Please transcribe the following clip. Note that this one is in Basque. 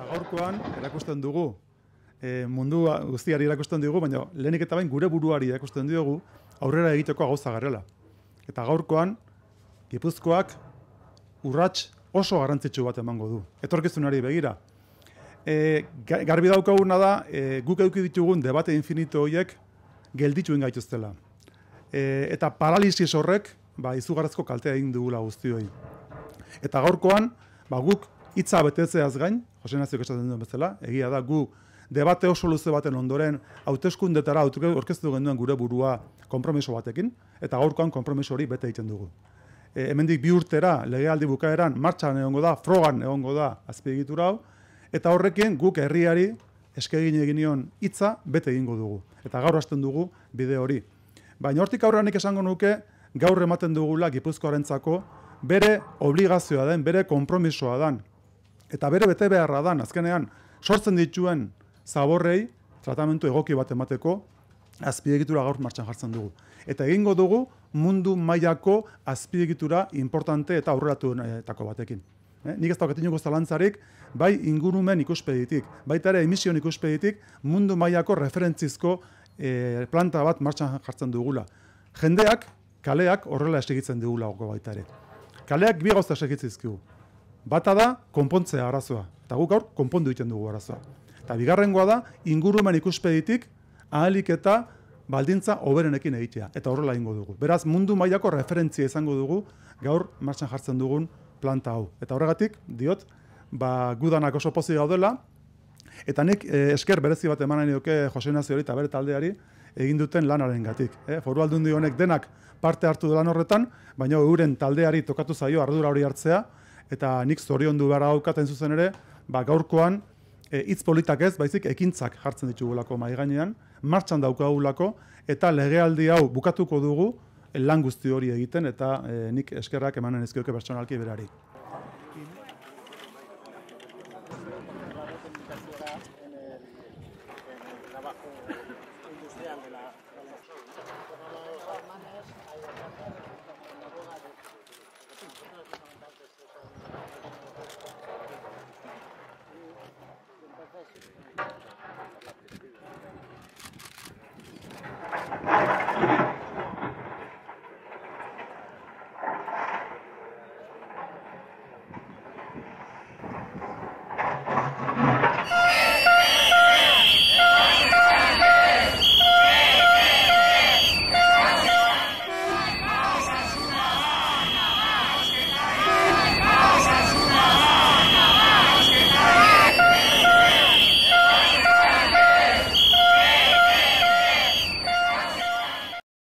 Gaurkoan erakusten dugu, mundua guztiari erakusten dugu, baina lehenik eta bain gure buruari erakusten diogu aurrera egiteko gauza garela. Eta gaurkoan, Gipuzkoak urrats oso garrantzitsu bat emango du. Etorkizunari begira. Garbi daukaguna da, guk eduki ditugun debate infinito horiek geldituen gaituztela. Eta paralisis horrek, izugarrizko kaltea egin dugula guztioi. Eta gaurkoan, guk hitza betetzeaz gain, Jose Naziok esaten duen bezala, egia da gu debate oso luze baten ondoren hauteskundetara aurkeztu genuen gure burua konpromiso batekin, eta gaurkoan konpromiso hori bete egiten dugu. Hemendik 2 urtera, legealdi bukaeran, martxan egongo da, frogan egongo da azpiegitura hau, eta horrekin guk herriari eskegin eginion hitza bete egingo dugu. Eta gaur hasten dugu bide hori. Baina hortik aurrenik esango nuke, gaur ematen dugula Gipuzkoarentzako bere obligazioa den, bere konpromisoa den, eta bere bete beharra den, azkenean sortzen dituen zaborrei tratamentu egoki bat emateko azpiegitura gaur martxan jartzen dugu. Eta egingo dugu mundu mailako azpiegitura importante eta aurreratuenetako batekin. Nik ez daukat inongo zalantzarik, bai ingurumen ikuspegitik, baita ere emision ikuspegitik mundu mailako referentzizko planta bat martxan jartzen dugula. Jendeak, kaleak horrela esegitzen dugula baita ere. Kaleak bi gauza esegitzizkigu. Bata da, konpontzea arazoa. Eta guk gaur, konpondu egiten dugu arazoa. Eta bigarrengoa da, ingurumen ikuspegitik ahalik eta baldintza hoberenekin egitea. Eta horrela egingo dugu. Beraz, mundu mailako referentzia izango dugu gaur martxan jartzen dugun planta hau. Eta horregatik, diot, gudanak oso pozik gaudela, eta nik esker berezi bat eman nahi nioke Jose Naziori eta bere taldeari egin duten lanarengatik. Foru Aldundi honek denak parte hartu lan horretan, baina euren taldeari tokatu zaio ardura hori hartzea, eta nik zoriondu behar daukaten zuzen ere, gaurkoan hitz politak ez, baizik ekintzak jartzen ditugulako mahai gainean, martxan daukagulako, eta legealdi hau bukatuko dugu lan guzti hori egiten, eta nik eskerrak emanen ezkioke pertsonalki berari. Entonces,